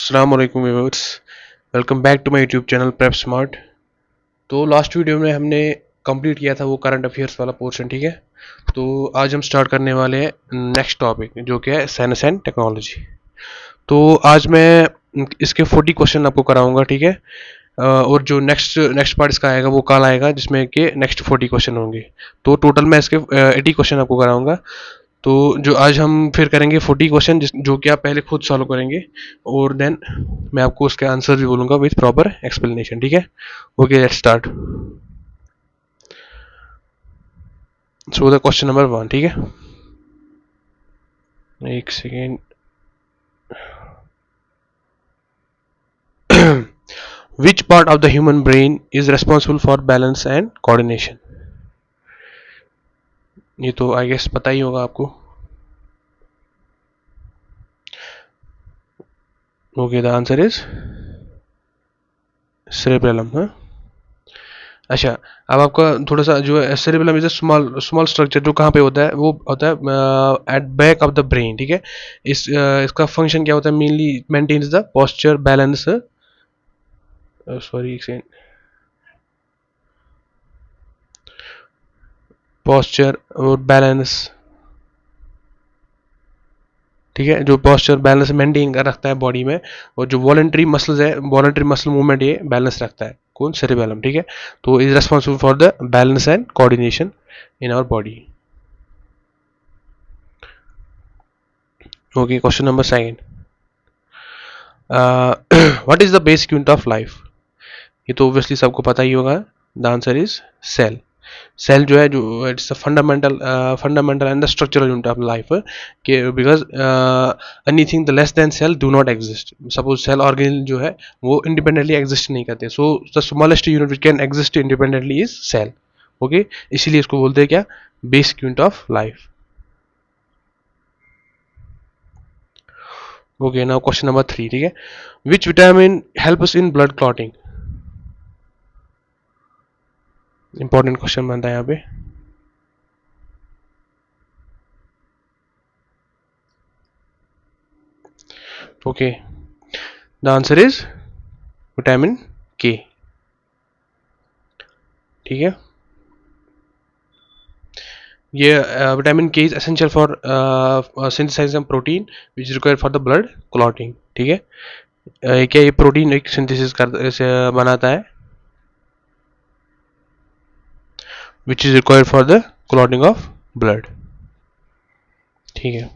अस्सलाम वालेकुम viewers, welcome back to my YouTube channel Prep Smart. तो लास्ट वीडियो में हमने कंप्लीट किया था वो करंट अफेयर्स वाला पोर्शन, ठीक है। तो आज हम स्टार्ट करने वाले हैं नेक्स्ट टॉपिक जो कि है साइंस एंड टेक्नोलॉजी। तो आज मैं इसके 40 क्वेश्चन आपको कराऊंगा, ठीक है। और जो नेक्स्ट नेक्स्ट पार्ट इसका आएगा वो कल आएगा, जिसमें कि नेक्स्ट 40 क्वेश्चन होंगे। तो टोटल मैं इसके 80 क्वेश्चन आपको कराऊंगा। तो जो आज हम फिर करेंगे 40 क्वेश्चन जो कि आप पहले खुद सॉल्व करेंगे, और देन मैं आपको उसके आंसर भी बोलूंगा विथ प्रॉपर एक्सप्लेनेशन, ठीक है। Okay, let's start. So the question number 1, ठीक है। एक second. Which part of the human brain is responsible for balance and coordination? ये तो आई गेस पता ही होगा आपको। Okay, the answer is cerebrum. हाँ, अच्छा। अब आपका थोड़ा सा जो है cerebrum is a small small structure जो कहाँ पे होता है, वो होता है at back of the brain, ठीक है। इसका फंक्शन क्या होता है? Mainly maintains the posture balance, sorry एक सेकेंड, पोस्चर और बैलेंस, ठीक है। जो पोस्चर बैलेंस मेंटेन कर रखता है बॉडी में, और जो वॉलंटरी मसल्स है, वॉलंटरी मसल मूवमेंट, ये बैलेंस रखता है कौन? सेरेबेलम, ठीक है। तो is responsible for the balance and coordination in our body. Okay, question number second. What is the basic unit of life? ये तो ऑब्वियसली सबको पता ही होगा। The answer is cell. Cell जो है, जो it's fundamental and the structural unit of life, के because anything the less than cell do not exist. Suppose cell organism जो है वो इंडिपेंडेंटली एग्जिस्ट नहीं करते, so the smallest unit which can exist independently is cell. Okay, इसीलिए इसको बोलते हैं क्या? Basic unit of life. Okay, now question number 3, ठीक है। Which vitamin help us in blood clotting? Important question बनता है यहाँ पे। Okay, the answer is vitamin K, ठीक है। ये vitamin K is essential for synthesising protein which required for the blood clotting, ठीक है। क्या ये प्रोटीन एक सिंथेसिस कर बनाता है which is required for the clotting of blood, ठीक है।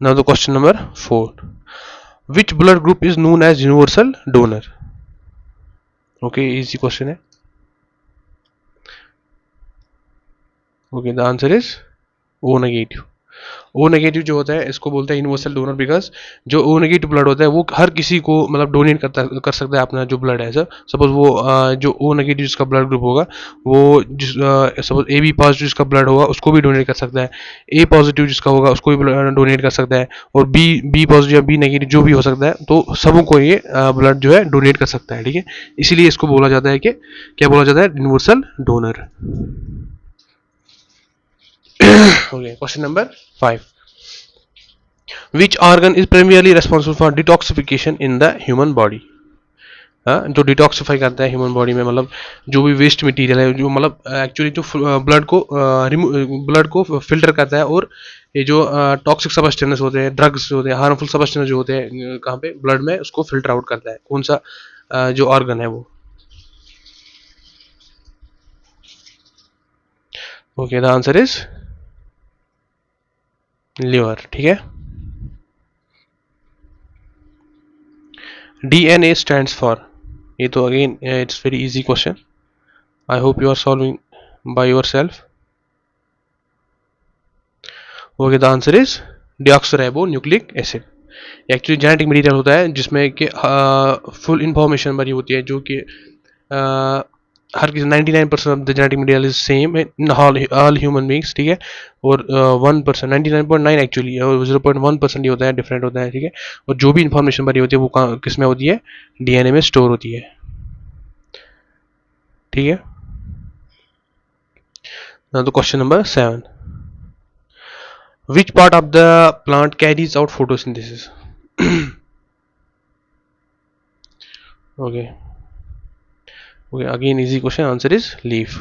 Now the question number 4, which blood group is known as universal donor? Okay, easy question है। Okay, the answer is O negative. O negative जो होता है इसको बोलते हैं universal donor, because जो ओ नेगेटिव ब्लड होता है वो हर किसी को मतलब डोनेट कर सकता है अपना जो ब्लड है। सर सपोज वो जो ओ नेगेटिव जिसका ब्लड ग्रुप होगा, वो जिस सपोज ए बी पॉजिटिव जिसका ब्लड होगा उसको भी डोनेट कर सकता है, ए पॉजिटिव जिसका होगा उसको भी डोनेट कर सकता है, और बी पॉजिटिव या बी नेगेटिव जो भी हो सकता है, तो सबों को ये ब्लड जो है डोनेट कर सकता है, ठीक है। इसीलिए इसको बोला जाता है कि क्या बोला जाता है? Universal donor. Okay, question number 5, which organ is primarily responsible for detoxification in the human body? जो डिटॉक्सिफाई करता है ह्यूमन बॉडी में, मतलब जो भी वेस्ट मटेरियल है, जो मतलब एक्चुअली जो ब्लड को फिल्टर करता है, और ये जो टॉक्सिक सबस्टेंस होते हैं, ड्रग्स होते हैं, हार्मफुल सबस्टेंस जो होते हैं कहाँ पे? ब्लड में, उसको फिल्टर आउट करता है। कौन सा जो ऑर्गन है वो? Okay, the answer is liver, ठीक है। DNA stands for, ये तो again it's very easy question, I hope you are solving by yourself. Okay, the answer is deoxyribo nucleic acid. Actually genetic material होता है जिसमें कि फुल इंफॉर्मेशन भरी होती है, जो कि हर किसी 99% of the genetic material is same in all human beings, ठीक है। और 1%, 99.9 एक्चुअली, और 0.1% ही होता है डिफरेंट होता है, ठीक है। और जो भी इंफॉर्मेशन भरी होती है वो किस में होती है? DNA में स्टोर होती है, ठीक है। Now the question number 7, which part of the plant carries out photosynthesis? Okay. Okay, again easy question. Answer is leaf.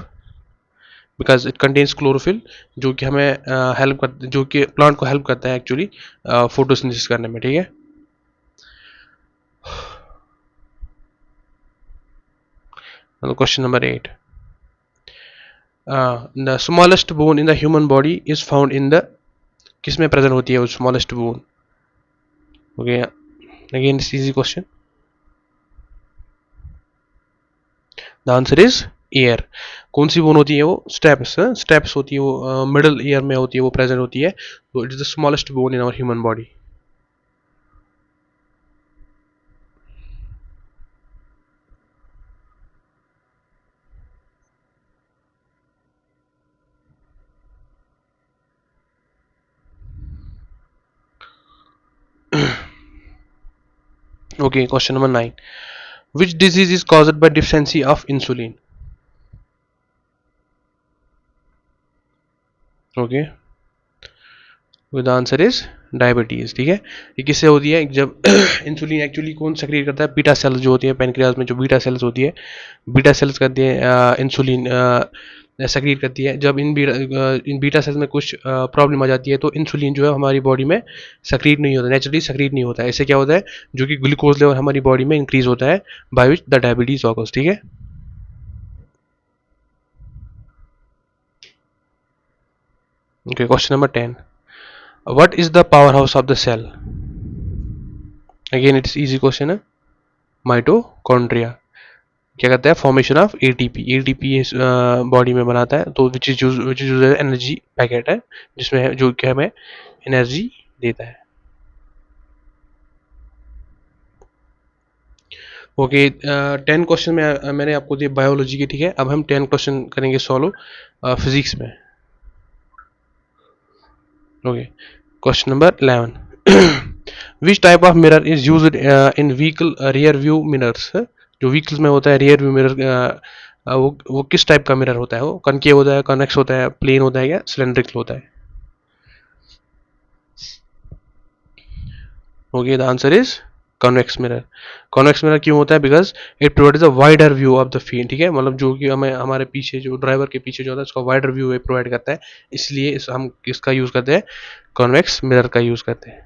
Because it contains chlorophyll, जो कि हमें हेल्प कर, जो कि प्लांट को हेल्प करता है एक्चुअली फोटोसिंथेसिस करने में, ठीक है। Question number 8, the smallest bone in the human body is found in the, किस में प्रेजेंट होती है वो smallest bone? Okay, again easy question, the answer is year. कौन सी बोन होती है वो? स्टेप्स, स्टेप्स होती है वो, मिडल ईयर में होती है वो, प्रेजेंट होती है, तो it is the smallest bone in our human body. Okay, question number 9. Which disease is caused by deficiency of insulin? Okay, the answer is diabetes, ठीक है। ये किससे होती है? जब इंसुलिन एक्चुअली कौन सेक्रेट करता है? बीटा सेल्स जो होती है पेनक्रियाज में, जो बीटा सेल्स होती है, बीटा सेल्स करती है इंसुलिन सेक्रेट करती है। जब इन बीटा सेल्स में कुछ प्रॉब्लम आ जाती है तो इंसुलिन जो है हमारी बॉडी में सेक्रेट नहीं होता, नेचुरली सेक्रेट नहीं होता है। इससे क्या होता है? जो कि ग्लूकोज लेवल हमारी बॉडी में इंक्रीज होता है, by which the diabetes occurs, ठीक है। Okay, question number 10. What is the powerhouse of the cell? Again, it's easy question है, माइटोकॉन्ड्रिया। क्या कहता है? Formation of ATP, ATP body में बनाता है, तो विच इज एनर्जी पैकेट है, जिसमें जो कि हमें एनर्जी देता है। ओके, 10 क्वेश्चन में मैंने आपको दिए बायोलॉजी के, ठीक है। अब हम 10 क्वेश्चन करेंगे सॉल्व फिजिक्स में। Okay, question number 11. Which type of mirror is used in vehicle rear view mirrors? जो व्हीकल्स में होता है रियर व्यू मिरर, वो किस टाइप का मिरर होता है? वो कनकेव होता है, कॉन्वेक्स होता है, प्लेन होता है, या सिलेंड्रिकल होता है? Okay, the answer is convex mirror. Convex mirror क्यों होता है? Because it provides a wider view of the field, ठीक है। मतलब जो कि हमें हमारे पीछे, जो ड्राइवर के पीछे जो होता है, उसका वाइडर व्यू प्रोवाइड करता है, इसलिए हम किसका यूज करते हैं? कॉन्वेक्स मिरर का यूज करते हैं।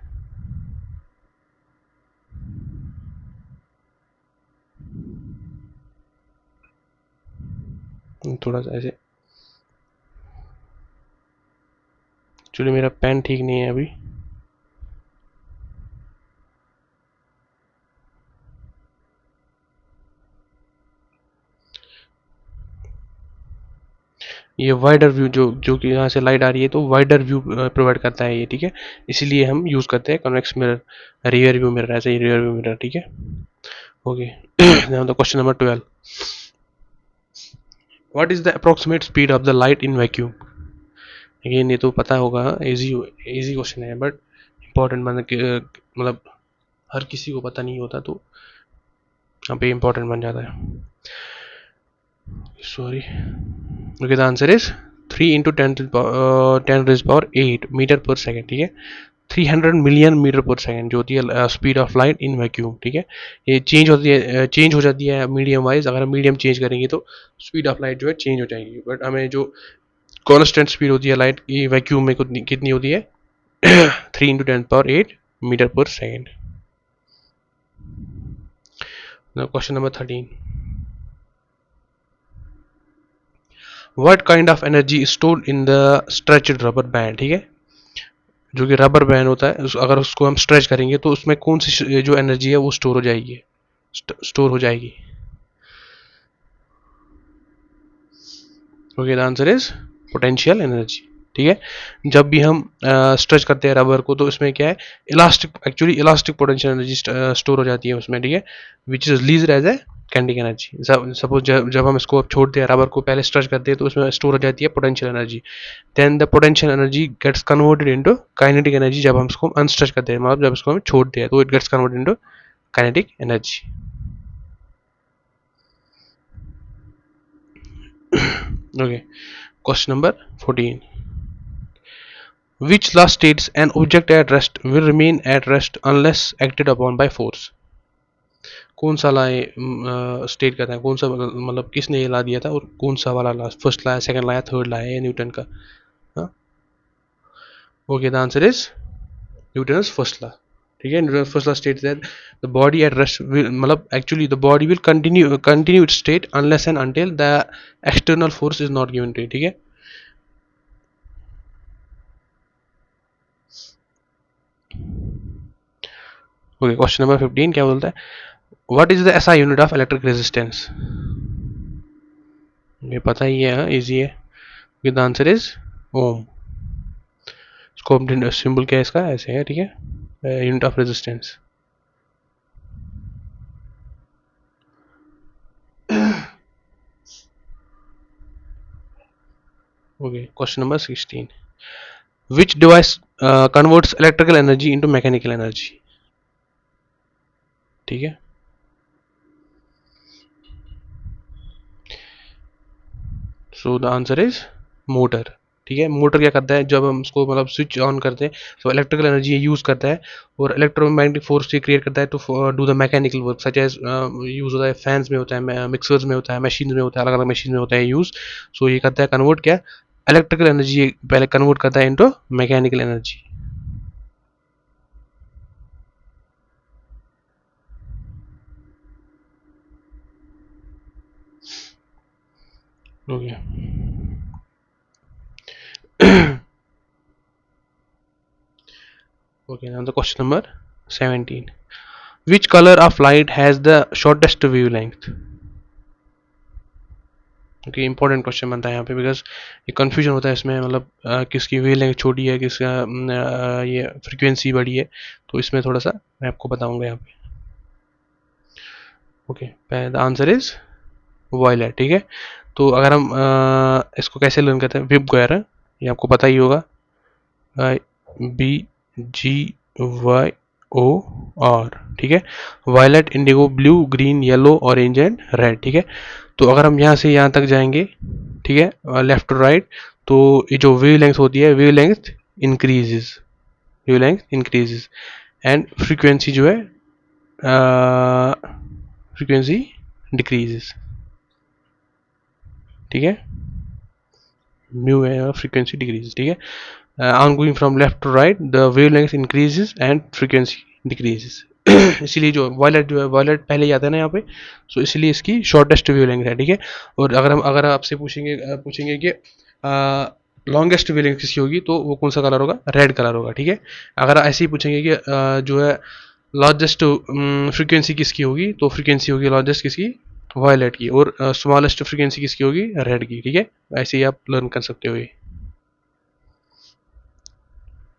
थोड़ा सा ऐसे, एक्चुअली मेरा पेन ठीक नहीं है अभी। ये वाइडर व्यू, जो कि यहाँ से लाइट आ रही है, तो वाइडर व्यू प्रोवाइड करता है ये, ठीक है। इसीलिए हम यूज करते हैं convex mirror, rear view mirror, ऐसे ही रियर व्यू मिरर, ठीक है। Okay, now the question number 12. What is the approximate speed of the light in vacuum? Again ये तो पता होगा, इजी इजी क्वेश्चन है, बट इम्पोर्टेंट, मतलब हर किसी को पता नहीं होता, तो यहाँ पे इम्पोर्टेंट बन जाता है। Sorry. Okay, the answer is 3 into 10 raise power 8 metre per second, ठीक है। 300 मिलियन मीटर पर सेकेंड जो होती है speed of light in vacuum, ठीक है। ये चेंज होती है, चेंज हो जाती है मीडियम वाइज। अगर हम मीडियम चेंज करेंगे तो स्पीड ऑफ लाइट जो है चेंज हो जाएगी, बट हमें जो कांस्टेंट स्पीड होती है लाइट की वैक्यूम में कितनी होती है? 3 into 10 power 8 metre per second. Question number 13. What kind of energy stored in the stretched rubber band, ठीक है। जो कि रबर बैंड होता है, अगर उसको हम स्ट्रेच करेंगे तो उसमें कौन सी जो एनर्जी है वो स्टोर हो जाएगी? स्टोर हो जाएगी। Okay, the answer is potential energy, ठीक है। जब भी हम स्ट्रेच करते हैं रबर को, तो इसमें क्या है? Elastic, actually elastic potential energy store हो जाती है उसमें, ठीक है, which is released as a kinetic energy. Suppose जब हम इसको छोड़ते हैं, रबर को पहले स्ट्रेच करते हैं, तो उसमें स्टोर हो जाती है potential energy. Then the potential energy gets converted into kinetic energy जब हम इसको अनस्ट्रेच करते हैं, मतलब जब इसको हम छोड़ते हैं, तो it gets converted into kinetic energy. Okay, question number 14. Which law states an object at rest will remain at rest unless acted upon by force? कौन सा लाए स्टेट करता है, कौन सा मतलब किसने ये ला दिया था और कौन सा वाला law, first law, second law, third law, ये न्यूटन का। हाँ, okay, the answer is Newton's first law. ठीक है, Newton first law states that the body at rest will, मतलब actually the body will continue its state unless and until the external force is not given to it. ठीक है, okay, question number 15 क्या बोलता है, what is the SI unit of electric resistance. ये पता ही है, easy है। द आंसर इज ओम। इसको सिंबल क्या है इसका, ऐसे है। ठीक है, unit of resistance. Okay, question number 16, which device converts electrical energy into mechanical energy। ठीक है, so the answer is motor. ठीक है, मोटर क्या करता है, जब हम उसको मतलब स्विच ऑन करते हैं तो इलेक्ट्रिकल एनर्जी यूज़ करता है और इलेक्ट्रोमैग्नेटिक फोर्स ये क्रिएट करता है to do the mechanical work, such as use होता है फैंस में, होता है मिक्सर्स में, होता है मशीन में, होता है अलग अलग मशीन में होता है यूज़। सो ये करता है कन्वर्ट, क्या, इलेक्ट्रिकल एनर्जी पहले कन्वर्ट करता है into mechanical energy. Okay, okay, now the question number 17, which color of light has the shortest wavelength। Okay, important question बनता है यहाँ पे, बिकॉज ये कन्फ्यूजन होता है इसमें, मतलब किसकी वेवलेंथ छोटी है, किसका ये फ्रीक्वेंसी बड़ी है, तो इसमें थोड़ा सा मैं आपको बताऊंगा यहाँ पे। Okay, the answer is violet. ठीक है, तो अगर हम इसको कैसे लर्न करते हैं, विब गोयर, ये आपको पता ही होगा, BGYOR। ठीक है, violet, indigo, blue, green, yellow, orange and red. ठीक है, तो अगर हम यहाँ से यहाँ तक जाएंगे, ठीक है, लेफ्ट टू राइट, तो ये जो वेव लेंथ होती है, wave length increases and frequency जो है, फ्रीक्वेंसी डिक्रीजेज। ठीक है, म्यू है, फ्रीक्वेंसी डिक्रीजेज। ठीक है, on going from left to right the wavelength increases and frequency decreases. इसीलिए जो वायलेट पहले ही आता है ना यहाँ पे, सो इसीलिए इसकी शॉर्टेस्ट वेव लेंथ है। ठीक है, और अगर आपसे पूछेंगे कि लॉन्गेस्ट वेव लेंथ किसकी होगी, तो वो कौन सा कलर होगा, रेड कलर होगा। ठीक है, अगर ऐसे ही पूछेंगे कि जो है लार्जेस्ट फ्रीक्वेंसी किसकी होगी, तो फ्रीक्वेंसी होगी लार्जेस्ट किसकी, वायलेट की, और स्मॉलेस्ट फ्रीक्वेंसी किसकी होगी, रेड की। ठीक है, ऐसे ही आप लर्न कर सकते हो ये।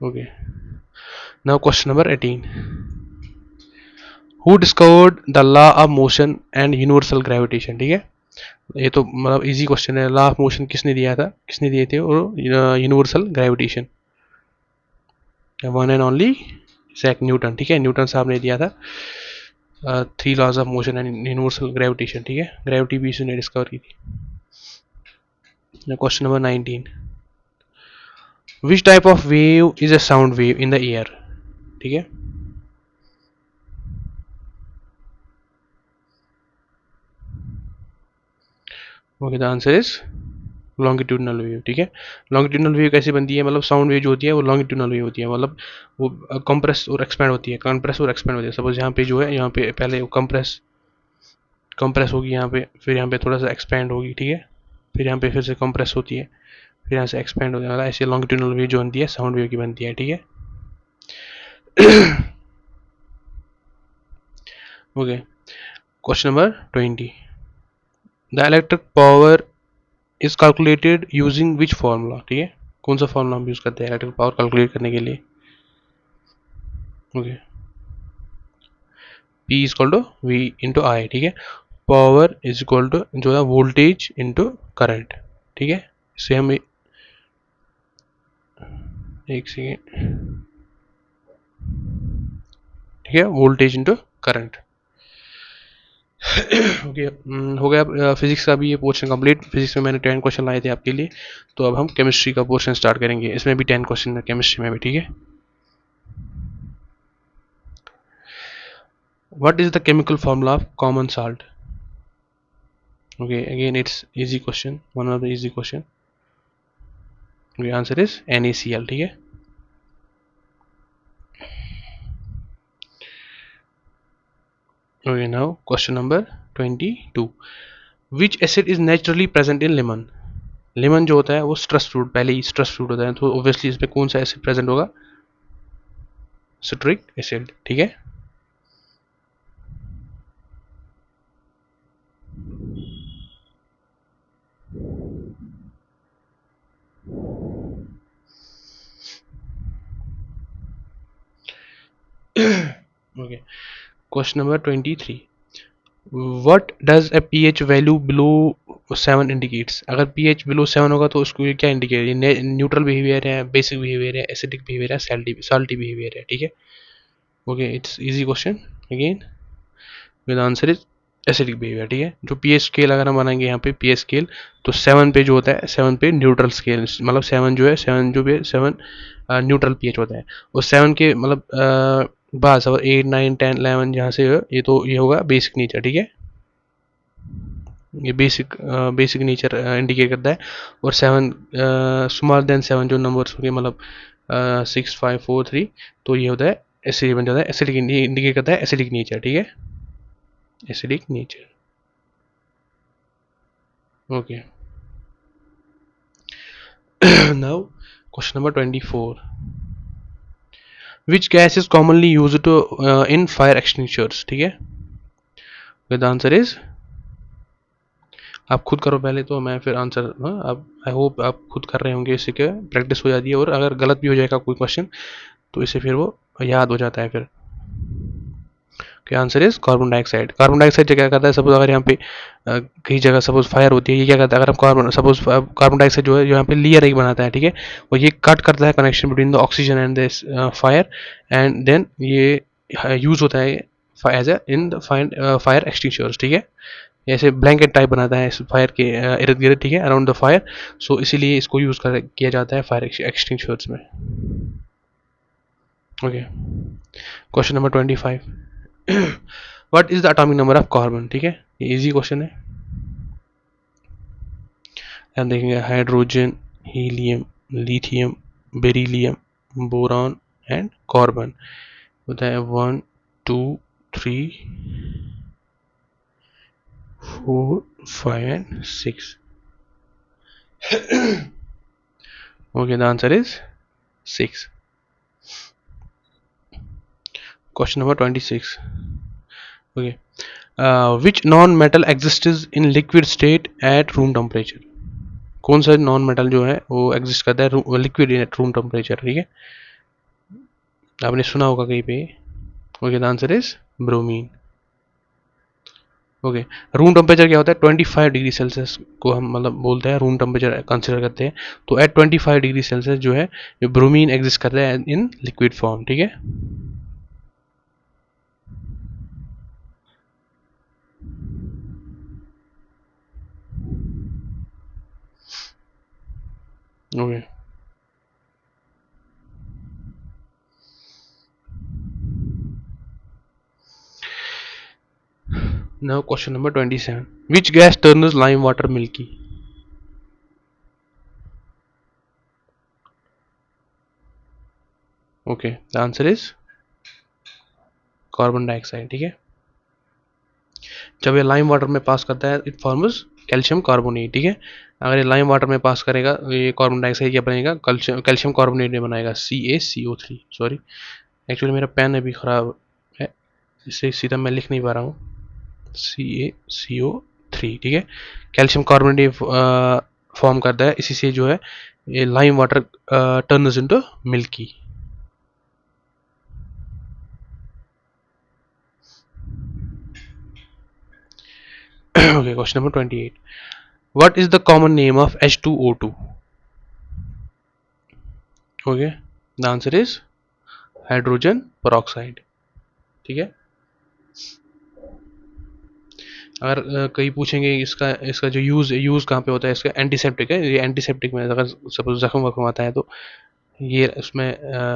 Okay, now question number 18, who discovered the law of motion and universal gravitation. ठीक है, ये तो मतलब इजी क्वेश्चन है, लॉ ऑफ मोशन किसने दिए थे, और universal gravitation, one and only Isaac Newton. ठीक है, न्यूटन साहब ने दिया था 3 laws of motion and universal gravitation. ठीक है, ग्रेविटी भी इसने डिस्कवर की थी। Question number 19, which type of wave is a sound wave in the air. ठीक है, okay, the answer is longitudinal wave. ठीक है, लॉन्गिट्यूडनल वेव कैसे बनती है, मतलब साउंड वेव जो होती है वो लॉन्गिट्यूडनल वेव होती है, मतलब वो कंप्रेस और एक्सपैंड होती है, सपोज यहाँ पे जो है, यहाँ पे पहले वो कंप्रेस होगी यहाँ पे, फिर यहाँ पे थोड़ा सा एक्सपैंड होगी। ठीक है, फिर यहाँ पे फिर से कंप्रेस होती है, फिर यहाँ से एक्सपैंड हो जाएगा, ऐसे लॉन्गिट्यूडनल वेव जो बनती है साउंड वेव की बनती है। ठीक है, okay, question number 20, the electric power is calculated using which formula. ठीक है, कौन सा फॉर्मूला हम यूज करते हैं इलेक्ट्रिक पावर कैलकुलेट करने के लिए। Okay, P is equal to V into I. ठीक है, पावर इज इक्वल टू जो है वोल्टेज इंटू करंट। ठीक है, इसे हम एक सेकेंड, ठीक है, वोल्टेज इंटू करंट। ओके, हो गया फिजिक्स का भी ये पोर्शन कंप्लीट। फिजिक्स में मैंने 10 क्वेश्चन लाए थे आपके लिए, तो अब हम केमिस्ट्री का पोर्शन स्टार्ट करेंगे, इसमें भी 10 क्वेश्चन है केमिस्ट्री में भी। ठीक है, What is the chemical formula of common salt? Okay, again it's easy question, one of the easy question. The answer is NaCl. ठीक है. Okay, now question number 22. Which acid is naturally present in lemon? Lemon जो होता है वो stress fruit, पहले ही stress fruit होता है, तो ऑब्वियसली इसमें कौन सा एसिड प्रेजेंट होगा? Citric acid. ठीक है. Okay. Question number 23. What does a pH value below 7 indicates? अगर pH below 7 होगा तो उसको ये क्या इंडिकेट? ये न्यूट्रल बिहेवियर है, बेसिक बिहेवियर है, एसिडिक बिहेवियर है, साल्टी बिहेवियर है. ठीक है. Okay, it's easy question. Again with answer is acidic behaviour. ठीक है. जो पीएच स्केल अगर हम बनाएंगे यहाँ पे पीएच स्केल, तो 7 पे जो होता है, 7 पे न्यूट्रल स्केल, मतलब 7 जो है, 7 जो भी 7 न्यूट्रल पीएच होता है. और 7 के मतलब बाद अब 8 9 10 11 जहाँ से ये, तो ये होगा बेसिक नेचर. ठीक है. ये बेसिक नेचर इंडिकेट करता है. और 7 स्मॉल देन 7 जो नंबर्स होंगे, मतलब 6 5 4 3, तो ये होता है एसिडिक बन जाता है. एसिडिक इंडिकेट करता है एसिडिक नेचर. ठीक है. Acidic nature. Okay. Now question number 24. Which gas is commonly used to in fire extinguishers? ठीक है. The answer is, आप खुद करो पहले, तो मैं फिर आंसर. आप आई होप आप खुद कर रहे होंगे, इससे क्या प्रैक्टिस हो जाती है, और अगर गलत भी हो जाएगा कोई क्वेश्चन तो इसे फिर वो याद हो जाता है फिर. क्या answer is carbon dioxide. Carbon dioxide क्या करता है? सपोज अगर यहाँ पे कई जगह सपोज फायर होती है, ये क्या करता है? अगर हम कार्बन डाइऑक्साइड जो है यहाँ पे लेयर एक बनाता है. ठीक है. और ये कट करता है connection between the oxygen and this fire, and then ये यूज होता है as a in fire extinguishers. ठीक है. ऐसे ब्लैंकेट टाइप बनाता है इस फायर के इर्द गिर्द. ठीक है. Around the fire. सो इसीलिए इसको यूज किया जाता है फायर एक्सटिंग्विशर्स में. Okay. Question number 25. What is the atomic number of carbon? ठीक है. ये इजी क्वेश्चन है. हम देखेंगे hydrogen, helium, lithium, beryllium, boron and carbon. होता है 1 2 3 4 5 and 6. Okay, the answer is 6. Question number 26. Okay. Which non-metal exists in liquid state at room temperature? कौन सा नॉन मेटल जो है वो एग्जिस्ट करता है लिक्विड एट रूम टेम्परेचर? ठीक है. आपने सुना होगा कहीं पे. Okay, the answer is bromine. Okay. Room temperature क्या होता है? 25 डिग्री सेल्सियस को हम मतलब बोलते हैं रूम टेम्परेचर कंसिडर करते हैं. तो एट 25 डिग्री सेल्सियस जो है ये ब्रोमीन एग्जिस्ट करता है इन लिक्विड फॉर्म. ठीक है. Okay. Now question number 27. Which gas turns lime water milky? Okay, the answer is carbon dioxide. ठीक है. जब ये लाइम वाटर में पास करता है इट फॉर्म्स कैल्शियम कार्बोनेट. ठीक है. अगर ये लाइम वाटर में पास करेगा ये कार्बन डाइऑक्साइड क्या बनेगा? कैल्शियम कार्बोनेट में बनाएगा CaCO3. सॉरी, एक्चुअली मेरा पेन अभी ख़राब है, इससे सीधा मैं लिख नहीं पा रहा हूँ. CaCO3. ठीक है. कैल्शियम कार्बोनेट फॉर्म करता है, इसी से जो है ये lime water turns into milky. Okay, question number 28. What is the common name of H2O2? Okay, the answer is hydrogen peroxide. ठीक है. अगर कहीं पूछेंगे इसका इसका जो यूज़ कहाँ पे होता है, इसका एंटीसेप्टिक है. ये एंटीसेप्टिक में अगर सपोज जख्म वख्म आता है तो ये उसमें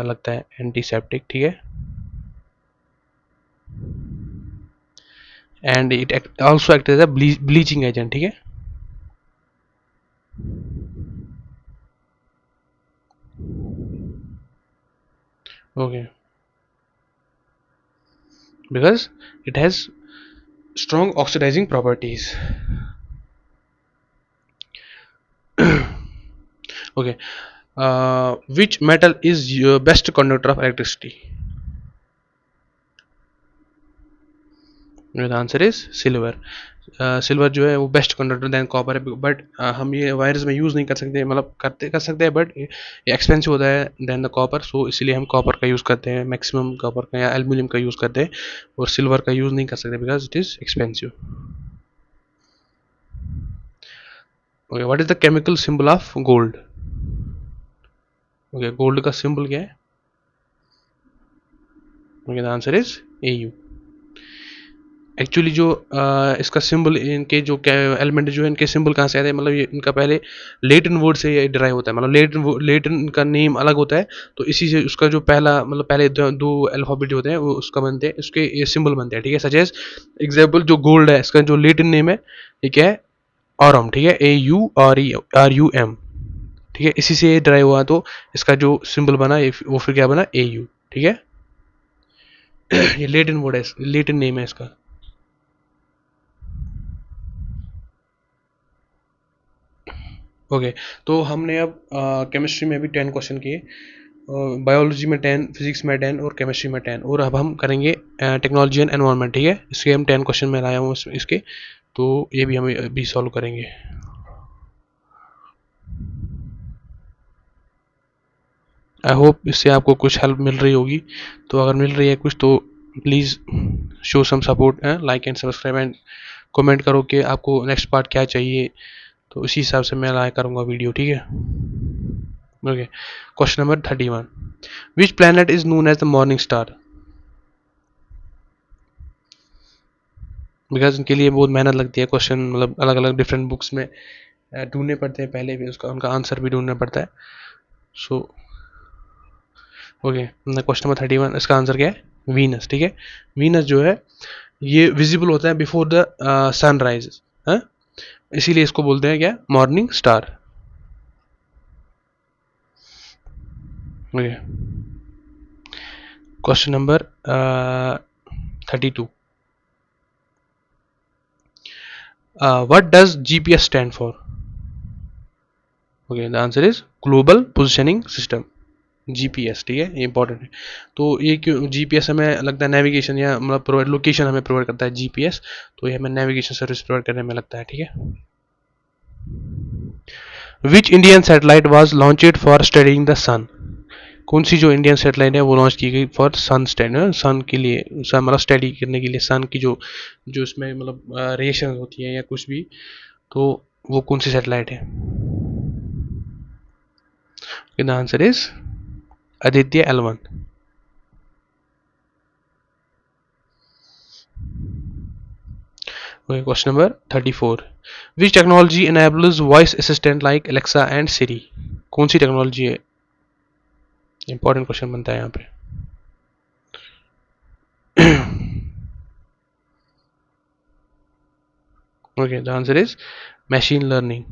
लगता है एंटीसेप्टिक. ठीक है. And it also act as a bleaching agent, ठीक है। Okay, because it has strong oxidizing properties. Okay, which metal is your best conductor of electricity? The answer is silver. Silver जो है वो बेस्ट कंडक्टर देन कॉपर है, but हम ये wires में use नहीं कर सकते, मतलब कर सकते हैं, बट ये एक्सपेंसिव होता है देन द कॉपर, सो इसीलिए हम कॉपर का यूज़ करते हैं, मैक्सिमम कॉपर का या एल्यूमिनियम का यूज़ करते हैं, और सिल्वर का यूज़ नहीं कर सकते because it is expensive. Okay, what is the chemical symbol of gold? Okay, gold का सिंबल क्या है? Okay, the answer is AU। Actually जो इसका सिंबल, इनके जो एलिमेंट जो है इनके सिंबल कहाँ से आते हैं, मतलब ये इनका पहले लेटिन वर्ड से ये डिराइव होता है, मतलब लेटिन का नेम अलग होता है, तो इसी से उसका जो पहला मतलब पहले दो अल्फाबेट होते हैं वो उसका बनते हैं, उसके ये सिंबल बनते हैं, ठीक है। सच एज एग्जाम्पल जो गोल्ड है इसका जो लेटिन नेम है ये क्या है? ऑरम, ठीक है, AURERUM, ठीक है, इसी से डिराइव हुआ, तो इसका जो सिंबल बना वो फिर क्या बना? AU, ठीक है। ये लेटिन वर्ड है, लेटिन नेम है इसका। ओके, तो हमने अब केमिस्ट्री में भी 10 क्वेश्चन किए, बायोलॉजी में 10, फिजिक्स में 10 और केमिस्ट्री में 10, और अब हम करेंगे टेक्नोलॉजी एंड एनवायरनमेंट, ठीक है। इसके हम 10 क्वेश्चन में लाया हूँ इसके, तो ये भी हम अभी सॉल्व करेंगे। आई होप इससे आपको कुछ हेल्प मिल रही होगी, तो अगर मिल रही है कुछ तो please show some support, like and subscribe and comment करो कि आपको नेक्स्ट पार्ट क्या चाहिए, तो उसी हिसाब से मैं लाया करूँगा वीडियो, ठीक है। Okay, question number 31, which planet is known as the morning star? Because उनके लिए बहुत मेहनत लगती है, क्वेश्चन मतलब अलग अलग डिफरेंट बुक्स में ढूंढने पड़ते हैं, पहले भी उसका उनका आंसर भी ढूंढना पड़ता है, सो ओके। क्वेश्चन नंबर 31, इसका आंसर क्या है? वीनस, ठीक है। वीनस जो है ये विजिबल होता है बिफोर द सनराइज, हाँ, इसीलिए इसको बोलते हैं क्या? Morning star. Okay, question number 32, what does GPS stand for? Okay, the answer is global positioning system, GPS, ठीक है, ये इंपॉर्टेंट है। तो ये क्यों GPS हमें लगता है नेविगेशन या मतलब प्रोवाइड लोकेशन हमें प्रोवाइड करता है GPS, तो ये हमें नेविगेशन सर्विस प्रोवाइड करने में लगता है, ठीक है। Which Indian satellite was launched for studying the sun? कौन सी जो इंडियन सैटेलाइट है वो लॉन्च की गई फॉर सन स्टडी, सन के लिए, मतलब स्टडी करने के लिए सन की जो जो इसमें मतलब रेशन होती है या कुछ भी, तो वो कौन सी सैटेलाइट है? The answer is Aditya L1। Okay, question number 34, which technology enables voice assistant like Alexa and Siri? कौन सी टेक्नोलॉजी है? इंपॉर्टेंट क्वेश्चन बनता है यहाँ पे। Okay, the answer is machine learning.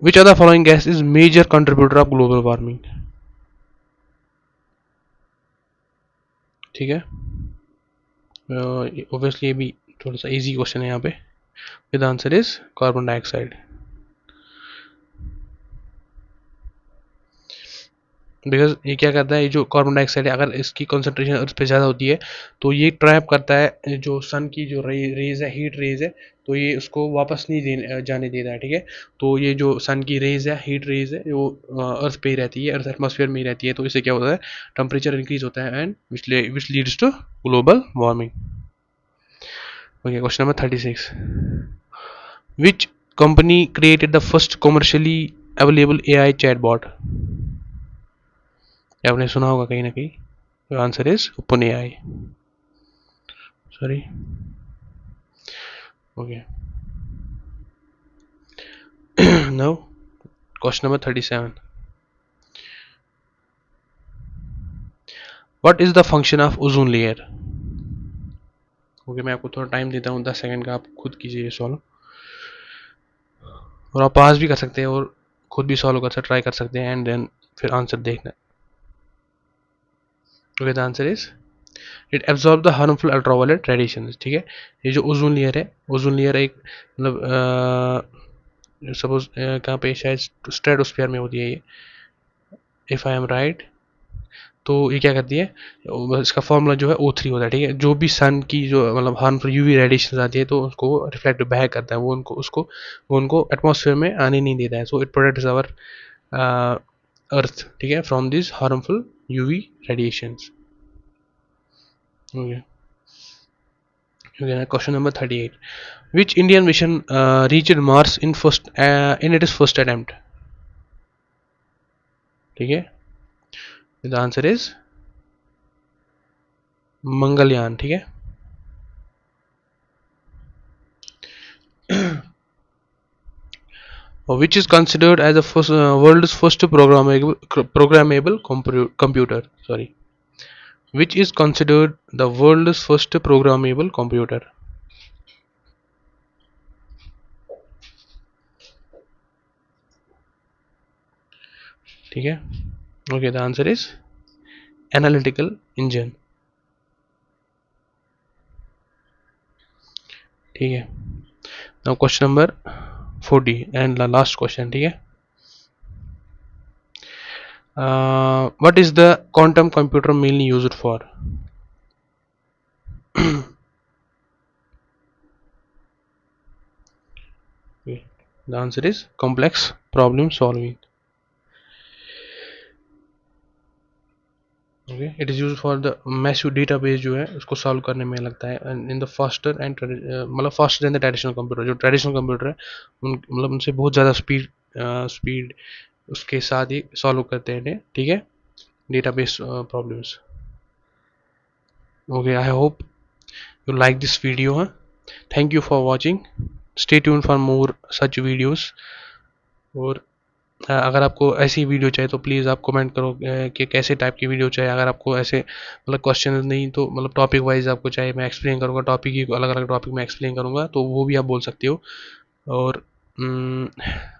Which of the following gas is major contributor of global warming? ठीक है, obviously ये भी थोड़ा सा इजी क्वेश्चन है यहाँ पे। The answer is carbon dioxide, because ये क्या करता है, ये जो कार्बन डाइऑक्साइड है अगर इसकी कॉन्सेंट्रेशन अर्थ पे ज़्यादा होती है तो ये ट्रैप करता है जो सन की जो रेज है, हीट रेज है, तो ये उसको वापस नहीं जाने देता है, ठीक है। तो ये जो सन की रेज है, हीट रेज है, वो अर्थ पे ही रहती है, अर्थ एटमॉस्फेयर में ही रहती है, तो इससे क्या होता है? टेम्परेचर इंक्रीज होता है and which leads to global warming. Okay, question number 36, which company created the first commercially available AI chatbot? आपने सुना होगा कहीं ना कहीं, answer is open AI, sorry. Okay, now question number 37, what is the function of ozone layer? Okay, मैं आपको थोड़ा time देता हूँ 10 सेकंड का, आप खुद कीजिए ये सॉल्व, और आप पास भी कर सकते हैं और खुद भी सॉल्व कर सकते, ट्राई कर सकते हैं, एंड देन फिर आंसर देखना। Okay, the answer is it absorb the harmful ultraviolet radiation. ठीक है, ये जो ओजोन लेयर है, ओजोन लेयर एक मतलब सपोज कहाँ पे, शायद स्ट्रेटोस्फीयर में होती है ये, इफ़ आई एम राइट। तो ये क्या करती है, इसका फॉर्मूला जो है O3 होता है। ठीक है, जो भी सन की जो मतलब हार्मफुल यूवी रेडिएशन आती है तो उसको रिफ्लेक्ट बैक करता है, वो उनको एटमॉस्फेयर में आने नहीं देता है। So it protects our earth, ठीक है, from this harmful UV radiations. Okay, question number 38, which Indian mission reached Mars in its first attempt? ठीक है, द आंसर इज मंगलयान। ठीक है, which is considered as the first, world's first programmable computer. Sorry, which is considered the world's first programmable computer. ठीक है, okay, the answer is analytical engine. ठीक है, now question number 40 and last question. ठीक है, what is the quantum computer mainly used for? Okay. The answer is complex problem solving. Okay, it is use for the massive database जो है उसको solve करने में लगता है, इन द फास्टर एंड मतलब faster than the traditional computer. जो traditional computer है उन मतलब उनसे बहुत ज़्यादा स्पीड उसके साथ ही सॉल्व करते हैं। ठीक है, database problems. Okay, I hope you like this video. Thank you for watching, stay tune for more such videos. और अगर आपको ऐसी वीडियो चाहिए तो प्लीज़ आप कमेंट करो कि कैसे टाइप की वीडियो चाहिए। अगर आपको ऐसे मतलब क्वेश्चन नहीं तो मतलब टॉपिक वाइज आपको चाहिए, मैं एक्सप्लेन करूँगा टॉपिक की, अलग अलग टॉपिक में एक्सप्लेन करूँगा, तो वो भी आप बोल सकते हो। और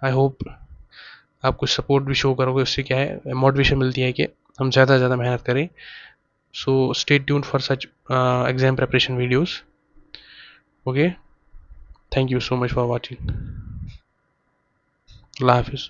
आई होप आप कुछ सपोर्ट भी शो करोगे, उससे क्या है मोटिवेशन मिलती है कि हम ज़्यादा से ज़्यादा मेहनत करें। So stay tune for such exam preparation videos. Okay, thank you so much for watching. अल्लाह हाफिज़।